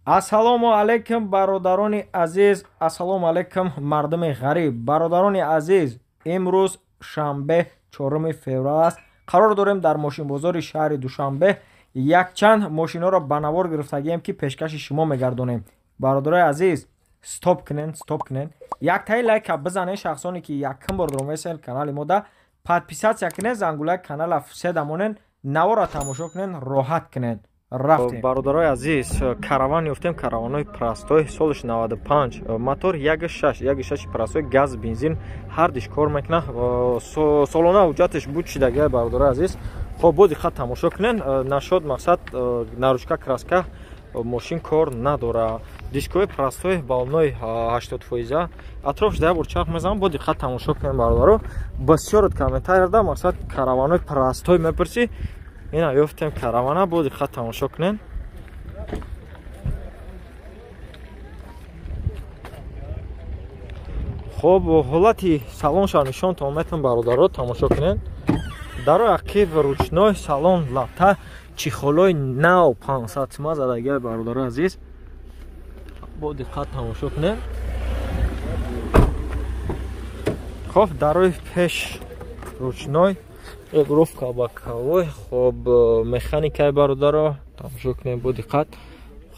Ассалому алайкум бародарони азиз, ассалому алайкум мардуми ғариб. Бародарони азиз, имрӯз шанбе 4 феврал аст. Қарор дорем дар мошинбозори шаҳри Душанбе якчанд мошиноро ба навор гирифтагием ки пешкаши шумо мегардонем. Бародарои азиз, стоп кунен. Яктаи лайка бизанед, шахсоне ки якум бор дромесен канали мода подписатсия кунен, зангулаи канала фуседа монен, навора тамошо кунен, роҳат кунен. Бародарои азиз, караван ёфтем, караванои простой, солиш 95, мотор 1.6 простой, газ, бензин, ҳар диш кор мекунад. Солона ҳуҷҷаташ буд шидагия бародарои азиз. Хоб боди хат тамошо кунен, нашод мақсад наручка краска мошин кор надора. Дискои простой, балонои 80%, атроф да бор чарх мезанам, боди хат тамошо кунен бародаро. Бисёр комментарий карда, мақсад караванои простой мепурси. Ина ёфтем каравана, боди хат тамошо кунен. Хоб ҳолати салоншо нишонтон метавонед бародаро тамошо кунен. Дар ақиб ручной салон лата чихолои нав 500 см задагия бародаро азиз. Боди хат тамошо кунен. Хоб дарои пеш ручной регулировка боковой, хоб механикаи бародаро тамошо кунем, боди хат.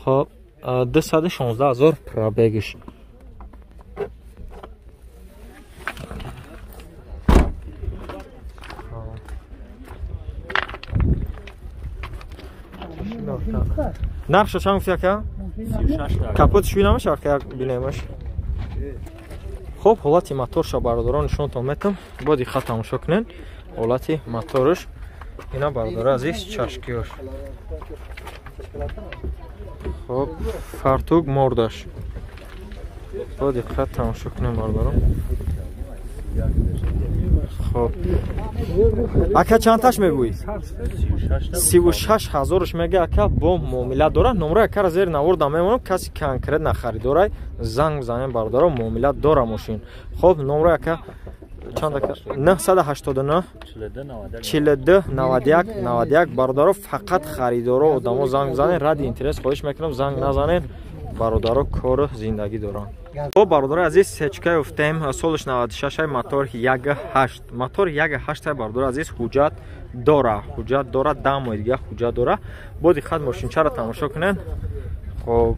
Хоб 216,000 пробегиш. нархшо чанд гуфти ака? 36. Капот шуй намешавад ки як бинемаш. Хоб ҳолати моторшо бародарон нишонтон метам, боди хат тамошо кунен. ҳолати моторш ина бародаро азиз чашкиёш. Хоб фартук мордаш. Боди хат тамошо кунен бародаро. Хоб ака чанташ мегӯӣ? 36,000 мега ака, бо муомила дора. Номраи акара зери наворда мемонам, каси конкретна харидорай занг бизанем бародаро, муомила дора мошин. Хоб номраи ака чанд ака? 989 42 91 бародаро, фақат харидоро одамо занг бизанен. Ради интерес хоҳиш мекунам, занг назанен, бародаро кор зиндагӣ доранд. Хоб бародарои азиз, сечка ёфтем, солиш 96, мотор 1.8. Мотор 1.8 бародарои азиз, ҳуҷҷат дора, дамои дига ҳуҷҷат дора. Боди хат мошинчаро тамошо кунен. Хоб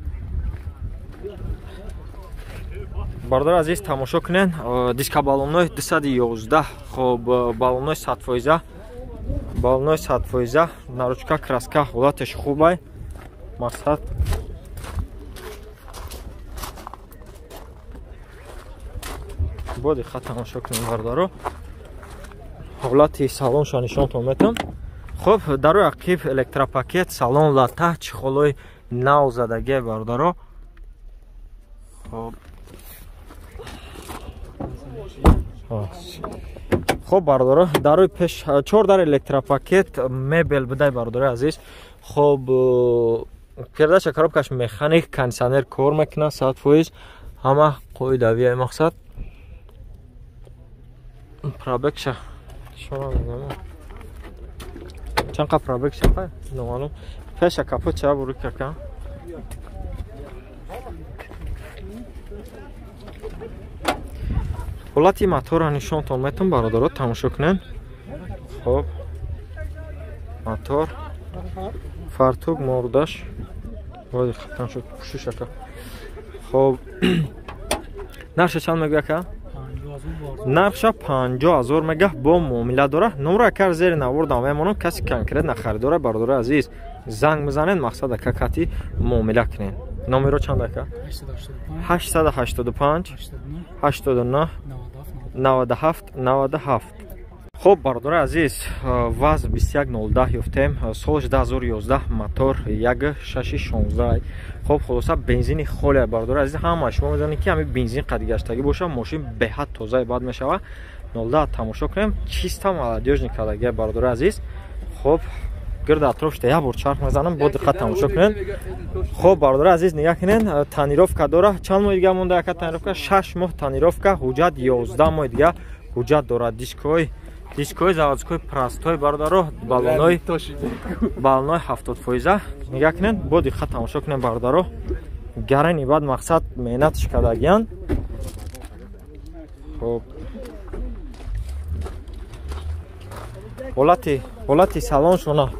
бародарои азиз, тамошо кунен, диска балоннои 211, хоб балоннои 100%, наручка краска ҳолаташ хубай. Мақсад боди хат тамошо кунем бародаро. ҳолати салоншо нишонтон метам. Хоб дарои ақиб электропакет, салон лата, чихолои нав задагия бародаро. Хоб бародаро, дарои пеш 4 дар электропакет мебел бидай бародарои азиз. Хоб передача коробкаш механик, кондиционер кор мекунад 100%, ҳама қоидавияи мақсад. Пробегша чанқа пробегша пай номалум пеша капот ча буру кака. ҳолати мотора нишонтон метам бародаро, тамошо кунен. Хоб мотор фартук мордаш боди хатан шуд пушушака. Хоб нарша чанд мегӯяд ака? нархша 50,000 мега, бо муомила дора. номраи акар зери навордам мемонам, каси конкретна харидора бародарои азиз занг бизанен, мақсад ака кати муомила кунен. номеро чанд ака? 885 89 97. хоб бародарои азиз, ваз 21010 ёфтем, солиш 2011, мотор 1.616. хоб хулоса бензини холе бародарои азиз, ҳама шумо медонед ки ҳамин бензин қадигаштагӣ боша, мошин беҳад тозаи бад мешава. 0 тамошо кунем, чиста молодёжни калагия бародарои азиз. хоб гирда атрофшта як бор чарх мезанам, бо диққат тамошо кунен. хоб бародарои азиз, нигоҳ кунен, танировка дора. чанд моҳи дига монда ака танировка? 6 моҳ танировка, ҳуҷҷат 11 моҳи дига ҳуҷҷат дора. дискои заводской простой бародаро, балонои 70%. нигоҳ кунен, бо диққат тамошо кунен бародаро. гарани баъд мақсад меҳнатш кардагиян. хоб ҳолати салоншона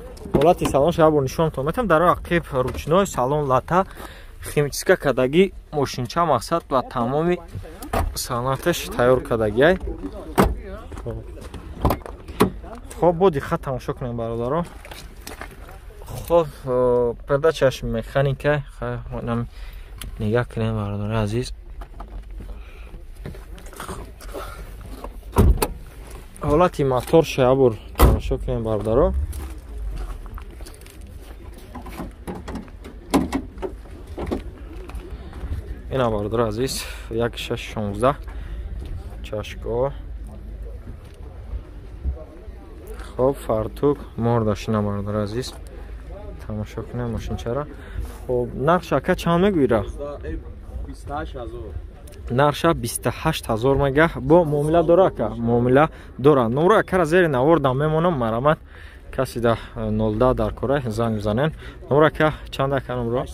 ябор нишонтон метам. дар ақиб ручной салон лата химчистка кардагӣ мошинча мақсад ва тамоми санъаташ тайёр кардагиай. хоб бо диққат тамошо кунем бародаро. хоб передачаш механика нам нигаҳ кунем бародари азиз. ҳолати моторша ябор тамошо кунем бародаро. ина бародаро азиз 1616 чашко. хоб фартук мордашина бародаро азиз. тамошо кунем мошинчара. хоб нақша ка чанд мегӯира? 28000. нарша 28000 мегаҳ. бо муомила дора ка? муомила дора. номра кара зери навордам мемонам. марамат каси да 02 дар кора занг бизанен. номра ка чанда ка номро?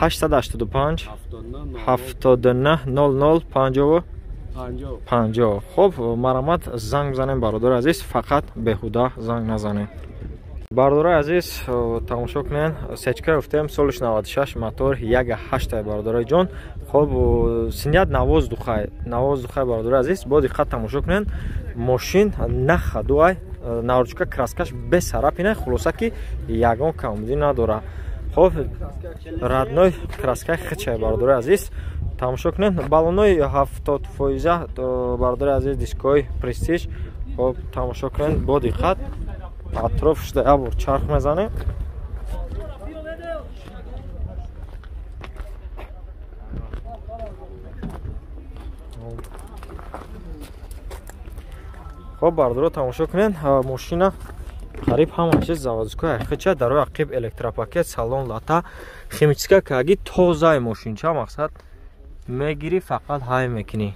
885 79 00 50. хоб марамат занг бизанем бародари азиз. фақат беҳуда занг назанем. бародари азиз тамошо кунен. сечка уфтем солиш 96 мотор 1.8 бародари ҷон. хоб синят навоздухай бародари азиз. бо диққат тамошо кунен. мошин наха дуай наручка краскаш без сарапина. хулоса ки ягон камбудӣ надора. хоб радной краскаи хичай бародари азиз. тамошо кунен. балонои 70% бародари азиз дискои престиж. хоб тамошо кунен бо диққат. атрофшда ябор чарх мезанем. хоб бародаро тамошо кунен. мошина қариб ҳама чиз заводскои айхича. дар ақиб электропакет салон лата химчистка кардаги тозаи мошинча мақсад мегири фақат ҳай мекунӣ.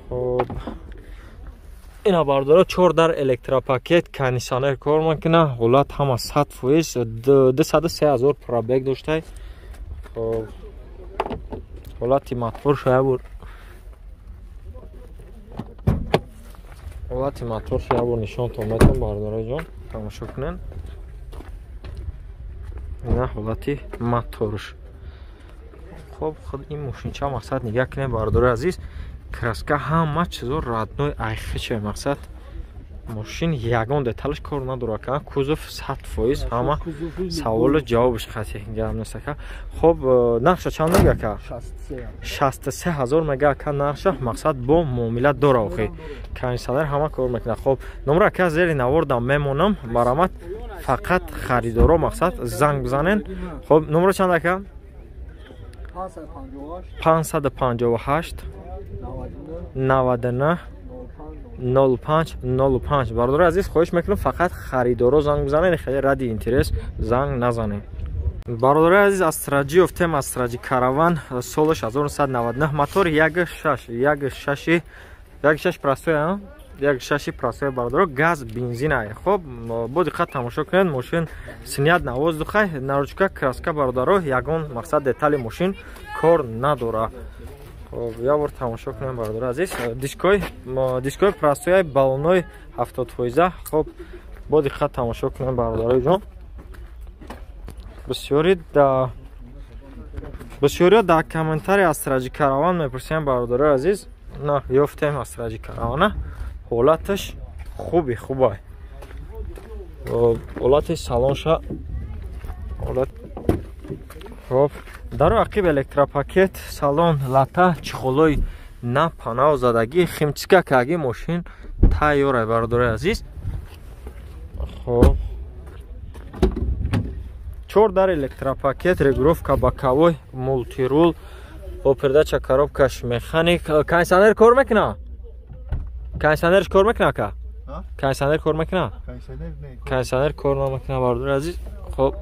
хоб ина бародаро 4 дар электропакет кондиционер кор мекуна. ҳолат ҳама 100%. 203000 пробег доштай. хоб ҳолати моторша ябор. ҳолати моторша ябор нишонтон метам бародари ҷон. тамошо кунен. ина ҳолати моторш. хоб худ ин мошинча мақсад нигаҳ кунем бародари азиз. краска ҳама чизо радной айхича мақсад мошин ягон деталш кор надора ка. кузов 100%. ҳама саволу ҷавобш хати гам неста ка. хоб нарша чанд мега ка? 63000 мега ка нарша мақсад бо муомила дора. охи кондиционер ҳама кор мекунад. хоб номра ка зери навордам мемонам. марамат фақат харидоро мақсад занг бизанен. хоб номра чанд ка? 558 99 05 бародари азиз хоҳиш мекунам фақат харидоро занг бизанед. хеле ради интерес занг назанед. бародари азиз астраҷи офтем. астраҷи караван солаш 1999 мотор 1.6 простой. 1.6 простой бародаро газ бензинай. хоб бо диққат тамошо кунед. мошин синят навоздухай. наручка краска бародаро ягон мақсад детали мошин кор надора. хоб ябор тамошо кунем бародари азиз. дискои простояи балонои 70%. хоб бо диққат тамошо кунем бародари ҷон. бисёриё дар комментари астраҷи караван мепурсем бародари азиз. на ёфтем астраҷи каравана. ҳолаташ хубай. ҳолати салонша хоб дар ақиб электропакет салон лата чихолои на панав задагӣ химчистка кардаги мошин тайёрай бародари азиз. хоб 4 дар электропакет регулировка боковой мултирул бо передача коробкаш механик. кондиционер кор мекуна? кондиционерш кор мекуна ка? кондиционер кор мекуна? кондиционер кор намекуна бародари азиз. хоб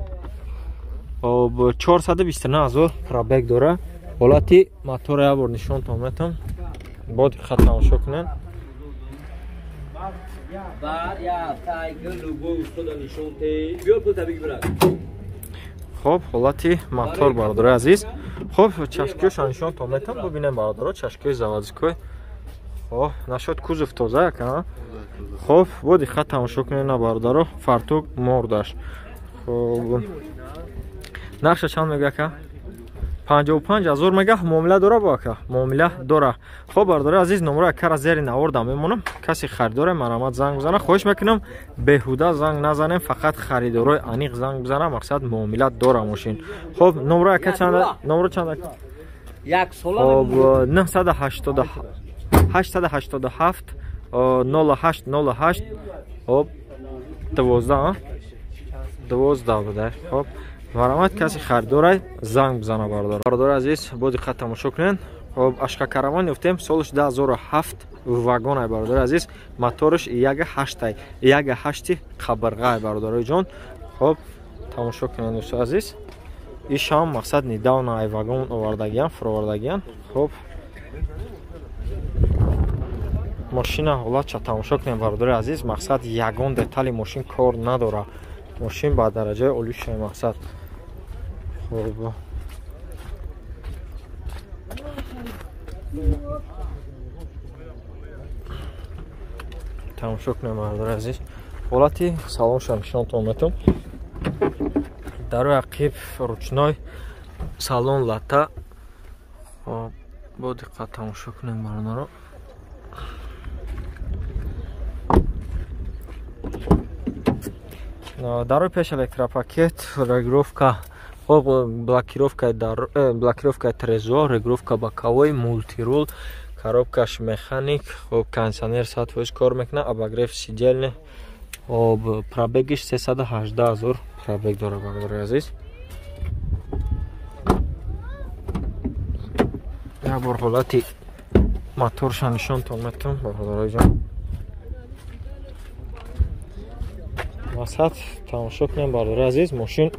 429000 пробег дора. ҳолати мотора ябор нишонтон метам. бо диққат тамошо кунед. خب حالتی موتور برادر عزیز خب چشمکش نشون تو میتم ببینم برادر چشمکش заводской خب نشد کوزف تازه ها خب بودی خط تماشا کنین برادر фартук мордаш خب نقش چند میگه که 55000 میگه معامله داره با که معامله داره خب برادر عزیز نمره کار زیر نوردم میمونم کسی خریدار مرامت زنگ بزنه خواهش میکنم بهوده زنگ نزنیم فقط خریدارای انیق زنگ بزنه مقصد معامله داره ماشین خب نمره که چند نمره چند یک سال خب 887 0808 خب 12 بوده خب مرامت کسی خریدار زنگ بزنه برادر عزیز با دقت تماشا کنین خب اشکا караван یافتیم سالش 2007 вагон برادر عزیز موتورش 1.8 قبرغه برادر جان خب تماشا کنین دوست عزیز این شام مقصد نداون ای вагон آوردگیان فروردگیان خب ماشینا حالا چه تماشا کنین برادر عزیز مقصد یگان детали ماشین کار نداره ماشین با درجه اولیش مقصد خب تماشا کنیم برادر عزیز حالتی سالن شمشان تومتون در عقب رучной سالن لتا خب با دقت تماشا کنیم برادر در پیش електропакет регулировка خب блокировка трезор регулировка боковой мультирул коробкаш механик خب кондиционер 100% кор мекунад обогрев сидельный خب пробегиш 318000 пробег дора бародари азиз я бор ҳолати моторша нишонтон метавонам бародари ҷон масад тамошо кунем бародари азиз мошин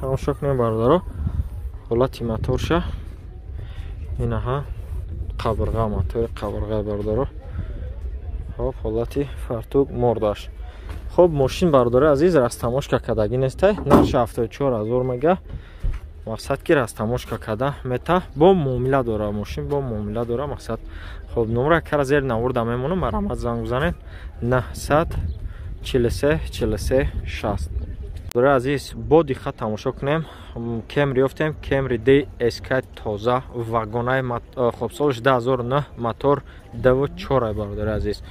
тамошо кунем бародаро ҳолати моторша инаҳа қабрға мотори қабрға бародаро хоб ҳолати фартук мордаш хоб мошин бародари азиз растамошка кардагӣ нестай нарша 74000 мега мақсад ки растамошка карда мета бо муомила дора мошин бо муомила дора мақсад хоб номра кара зер навурда мемонам марамат занг бизанед 943 برای عزیز با دقت تماشا کنیم کمری یافتیم کمری دی اسکای تازه واگنای خب سالش 2009 موتور 24 برادر عزیز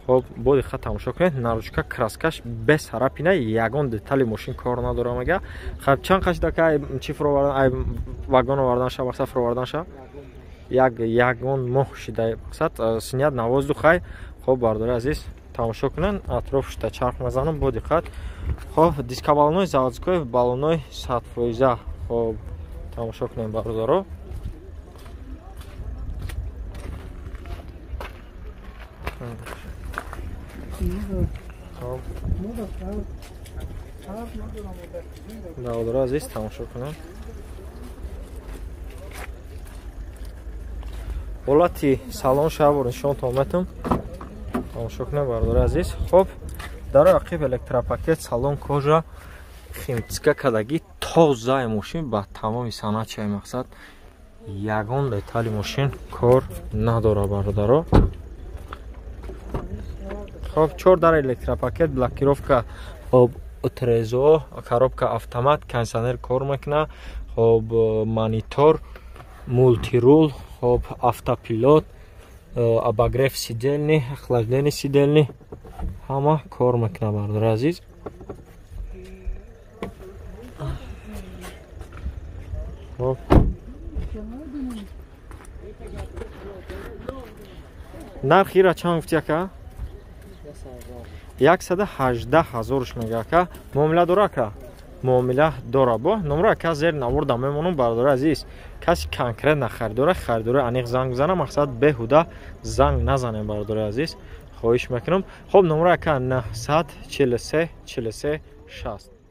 خب با دقت تماشا کنید نارچکا краскаш без харапина ягон детали мошин кор надора мага خب چند قش دکه چی فروردن ای واگن آوردن شه مقصد فروردن شه ягон ماه شده مقصد سنیت نوازدو خی خب برادر عزیز тамошо кунен атрофшта чарх мазанам бо диққат хоб диска балоной заводской балоной 100%. хоб тамошо кунем бародаро бародаро азиз тамошо кунем ҳолати салон шабор нишонтон метам тамошо кунем бародари азиз хоб дар ақиб электропакет салон кожа химчиска кардагӣ тозаи мошин ба тамоми санатчаи мақсад ягон детали мошин кор надора бародаро хоб 4 дар электропакет блокировка хоб трезо коробка автомат кондиционер кор мекунад хоб монитор мультирул хоб автопилот обогрев сидельный охлаждение сидельный ҳама кор мекунад бародари азиз хоп нархи ра чанд гуфти ака 118000 мега ака муомила дора ака муомила дора бо номра ака зер навурда мемонам бародари азиз каси конкрет нахаридора харидора аниқ занг бизана мақсад беҳуда занг назанем бародари азиз хоҳиш мекунам хоб номра ака 943 43 60